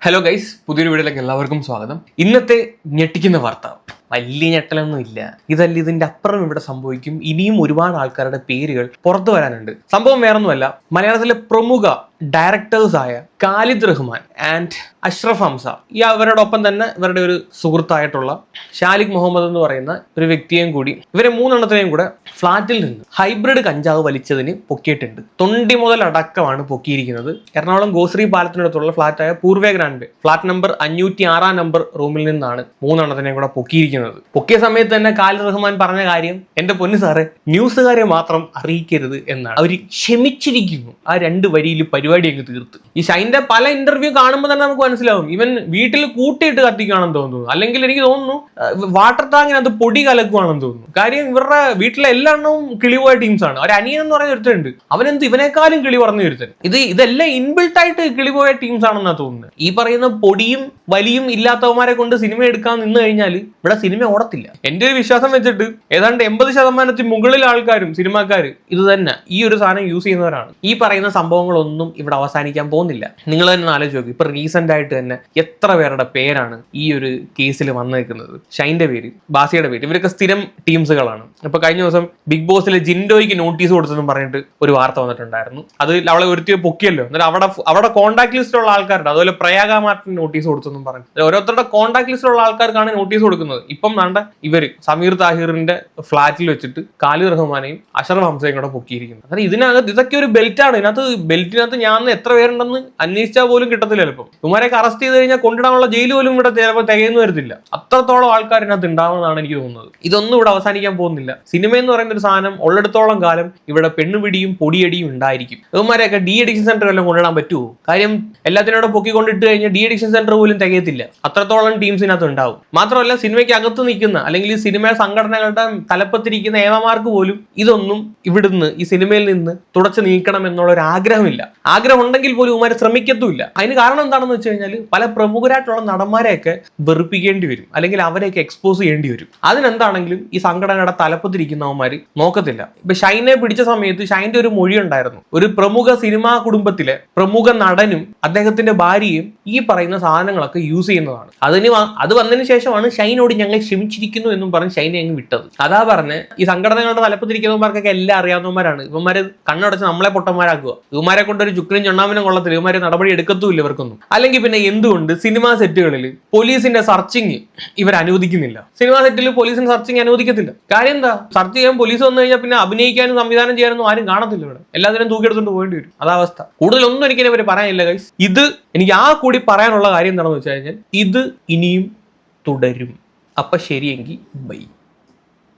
Hello guys, പുതിയൊരു വീഡിയോയിലേക്ക് എല്ലാവർക്കും സ്വാഗതം. ഇന്നത്തെ ഞെട്ടിക്കുന്ന വാർത്ത വലിയ ഞെട്ടലൊന്നും ഇല്ല. ഇതല്ല, ഇതിന്റെ അപ്പുറം ഇവിടെ സംഭവിക്കും. ഇനിയും ഒരുപാട് ആൾക്കാരുടെ പേരുകൾ പുറത്തു വരാനുണ്ട്. സംഭവം വേറൊന്നുമല്ല, മലയാളത്തിലെ പ്രമുഖ ഡയറക്ടേഴ്സ് ആയ ഖാലിദ് റഹ്മാൻ ആൻഡ് അഷ്റഫ് ഹംസ, ഈ അവരോടൊപ്പം തന്നെ ഇവരുടെ ഒരു സുഹൃത്തായിട്ടുള്ള ഷാലിഖ് മുഹമ്മദ് എന്ന് പറയുന്ന ഒരു വ്യക്തിയെയും കൂടി, ഇവരെ മൂന്നെണ്ണത്തിനെയും കൂടെ ഫ്ളാറ്റിൽ നിന്ന് ഹൈബ്രിഡ് കഞ്ചാവ് വലിച്ചതിന് പൊക്കിയിട്ടുണ്ട്. തൊണ്ടി മുതൽ അടക്കമാണ് പൊക്കിയിരിക്കുന്നത്. എറണാകുളം ഗോശ്രീ പാലത്തിനടുത്തുള്ള ഫ്ളാറ്റായ Purva Grand flat number 506 number റൂമിൽ നിന്നാണ് മൂന്നെണ്ണത്തിനെയും കൂടെ പൊക്കിയിരിക്കുന്നത്. പൊക്കിയ സമയത്ത് തന്നെ ഖാലിദ് റഹ്മാൻ പറഞ്ഞ കാര്യം, എന്റെ പൊന്നു സാറേ, ന്യൂസുകാരെ മാത്രം അറിയിക്കരുത് എന്നാണ്. അവർ ക്ഷമിച്ചിരിക്കുന്നു. ആ 2 വരിയിൽ പരിപാടി അങ്ങ് തീർത്ത്. ഈ ഷൈൻ്റെ പല ഇന്റർവ്യൂ കാണുമ്പോൾ തന്നെ നമുക്ക് മനസ്സിലാവും, ഇവൻ വീട്ടിൽ കൂട്ടിയിട്ട് കത്തിക്കുകയാണെന്ന് തോന്നുന്നു. അല്ലെങ്കിൽ എനിക്ക് തോന്നുന്നു വാട്ടർ ടാങ്കിനകത്ത് പൊടി കലക്കുവാണെന്ന് തോന്നുന്നു. കാര്യം ഇവരുടെ വീട്ടിലെ എല്ലാണ്ണവും കിളിപോയ ടീംസാണ്. ഒരു അനിയൻ എന്ന് പറയുന്ന ഒരുത്തനുണ്ട്, അവനെന്ത് ഇവനേക്കാളും കിളി പറഞ്ഞു ഒരുത്തൻ. ഇതെല്ലാം ഇൻബിൽട്ട് ആയിട്ട് കിളിപോയ ടീംസ് ആണെന്നാണ് തോന്നുന്നത്. ഈ പറയുന്ന പൊടിയും വലിയും ഇല്ലാത്തവന്മാരെ കൊണ്ട് സിനിമ എടുക്കാൻ നിന്ന് കഴിഞ്ഞാൽ ഇവിടെ സിനിമ ഓടത്തില്ല. എന്റെ ഒരു വിശ്വാസം വെച്ചിട്ട് ഏതാണ്ട് 80% മുകളിൽ ആൾക്കാരും സിനിമാക്കാർ ഇത് തന്നെ ഈ ഒരു സാധനം യൂസ് ചെയ്യുന്നവരാണ്. ഈ പറയുന്ന സംഭവങ്ങളൊന്നും ഇവിടെ അവസാനിക്കാൻ പോകുന്നില്ല. നിങ്ങൾ തന്നെ ആലോചിച്ച് നോക്കി, ഇപ്പൊ റീസെന്റ് ആയിട്ട് തന്നെ എത്ര പേരുടെ പേരാണ് ഈ ഒരു കേസിൽ വന്നേക്കുന്നത്. ഷൈൻ്റെ പേര്, ബാസിയുടെ പേര്, ഇവരൊക്കെ സ്ഥിരം ടീംസുകളാണ്. ഇപ്പൊ കഴിഞ്ഞ ദിവസം ബിഗ് ബോസിലെ ജിൻഡോയ്ക്ക് നോട്ടീസ് കൊടുത്തെന്നും പറഞ്ഞിട്ട് ഒരു വാർത്ത വന്നിട്ടുണ്ടായിരുന്നു. അത് അവളെ ഒരുത്തിയെ പൊക്കിയല്ലോ, എന്നാൽ അവിടെ കോൺടാക്ട് ലിസ്റ്റിലുള്ള ആൾക്കാരുണ്ട്. അതുപോലെ പ്രയാഗ മാർട്ടിന് നോട്ടീസ് കൊടുത്തെന്നും പറഞ്ഞു. ഓരോരുത്തരുടെ കോൺടാക്ട് ലിസ്റ്റിലുള്ള ആൾക്കാർക്കാണ് നോട്ടീസ് കൊടുക്കുന്നത്. ഇപ്പം വേണ്ട ഇവര് സമീർ താഹിറിന്റെ ഫ്ളാറ്റിൽ വെച്ചിട്ട് ഖാലിദ് റഹ്മാനെയും അഷ്റഫ് ഹംസയും കൂടെ പൊക്കിയിരിക്കുന്നത്. അതായത് ഇതിനകത്ത് ഇതൊക്കെ ഒരു ബെൽറ്റാണ്. ബെൽറ്റിനകത്ത് ഞാൻ എത്ര പേരുണ്ടെന്ന് അന്വേഷിച്ചാൽ പോലും കിട്ടത്തില്ല. ചിലപ്പോൾ ഇവന്മാരെയൊക്കെ അറസ്റ്റ് ചെയ്ത് കഴിഞ്ഞാൽ കൊണ്ടിടാനുള്ള ജയിൽ പോലും ഇവിടെ ചിലപ്പോൾ തികയെന്ന് വരത്തില്ല. അത്രത്തോളം ആൾക്കാർ ഇതിനകത്ത് ഉണ്ടാവുന്നതാണ് എനിക്ക് തോന്നുന്നത്. ഇതൊന്നും ഇവിടെ അവസാനിക്കാൻ പോകുന്നില്ല. സിനിമ എന്ന് പറയുന്ന ഒരു സാധനം ഉള്ളിടത്തോളം കാലം ഇവിടെ പെണ്ണുപിടിയും പൊടിയടിയും ഉണ്ടായിരിക്കും. ഇവന്മാരെയൊക്കെ ഡി അഡിക്ഷൻ സെന്റർ എല്ലാം കൊണ്ടിടാൻ പറ്റുമോ? കാര്യം എല്ലാത്തിനോടും പൊക്കിക്കൊണ്ടിട്ട് കഴിഞ്ഞാൽ ഡി അഡിക്ഷൻ സെന്റർ പോലും തികയത്തില്ല. അത്രത്തോളം ടീംസിനകത്ത് ഉണ്ടാവും. മാത്രമല്ല സിനിമയ്ക്ക് അകത്ത് നിൽക്കുന്ന അല്ലെങ്കിൽ ഈ സിനിമ സംഘടനകളുടെ തലപ്പത്തിരിക്കുന്ന ഏവമാർക്ക് പോലും ഇതൊന്നും ഇവിടുന്ന് ഈ സിനിമയിൽ നിന്ന് തുടച്ചു നീക്കണം എന്നുള്ള ഒരു ആഗ്രഹമില്ല. ആഗ്രഹം ഉണ്ടെങ്കിൽ പോലും ഇവന്മാരെ ശ്രമിക്കത്തുമില്ല. അതിന് കാരണം എന്താണെന്ന് വെച്ച് കഴിഞ്ഞാൽ പല പ്രമുഖരായിട്ടുള്ള നടന്മാരെയൊക്കെ വെറുപ്പിക്കേണ്ടി വരും, അല്ലെങ്കിൽ അവരെയൊക്കെ എക്സ്പോസ് ചെയ്യേണ്ടി വരും. അതിനെന്താണെങ്കിലും ഈ സംഘടനയുടെ തലപ്പത്തിരിക്കുന്നവന്മാർ നോക്കത്തില്ല. ഇപ്പൊ ഷൈനെ പിടിച്ച സമയത്ത് ഷൈൻ്റെ ഒരു മൊഴി ഉണ്ടായിരുന്നു. ഒരു പ്രമുഖ സിനിമാ കുടുംബത്തിലെ പ്രമുഖ നടനും അദ്ദേഹത്തിന്റെ ഭാര്യയും ഈ പറയുന്ന സാധനങ്ങളൊക്കെ യൂസ് ചെയ്യുന്നതാണ്. അത് വന്നതിന് ശേഷമാണ് ഷൈനോട് ഞങ്ങൾ ക്ഷമിച്ചിരിക്കുന്നു എന്നും പറഞ്ഞ് ഷൈനെ അങ്ങ് വിട്ടത്. അതാ പറഞ്ഞ് ഈ സംഘടനകളുടെ തലപ്പത്തിരിക്കുന്നവന്മാർക്കൊക്കെ എല്ലാം അറിയാവുന്നവന്മാരാണ്. ഇവന്മാര് കണ്ണടച്ച് നമ്മളെ പൊട്ടന്മാരാക്കുക. ഇവന്മാരെ കൊണ്ട് ഒരു ചുക്കിനും ചുണ്ണാമിനും കൊള്ളത്തില്ല. ഇവന്മാരെ നടപടി എടുക്കത്തുമില്ല ഇവർക്കൊന്നും. അല്ലെങ്കിൽ പിന്നെ എന്തുകൊണ്ട് സിനിമാ സെറ്റുകളിൽ പോലീസിന്റെ സർച്ചിങ് ഇവർ അനുവദിക്കുന്നില്ല? സിനിമാ സെറ്റിൽ പോലീസിന്റെ സർച്ചിങ് അനുവദിക്കത്തില്ല. കാര്യം എന്താ? സെർച്ച് ചെയ്യാൻ പോലീസ് വന്നു കഴിഞ്ഞാൽ പിന്നെ അഭിനയിക്കാനും സംവിധാനം ചെയ്യാനൊന്നും ആരും കാണത്തില്ല. ഇവിടെ എല്ലാത്തിനും തൂക്കിയെടുത്തോണ്ട് പോകേണ്ടി വരും. അതാ അവസ്ഥ. കൂടുതലൊന്നും എനിക്ക് ഇവർ പറയാനില്ല ഗൈസ്. എനിക്ക് ആ കൂടി പറയാനുള്ള കാര്യം എന്താണെന്ന് വെച്ച് കഴിഞ്ഞാൽ ഇത് ഇനിയും തുടരും. അപ്പൊ ശരിയെങ്കിൽ ബൈ.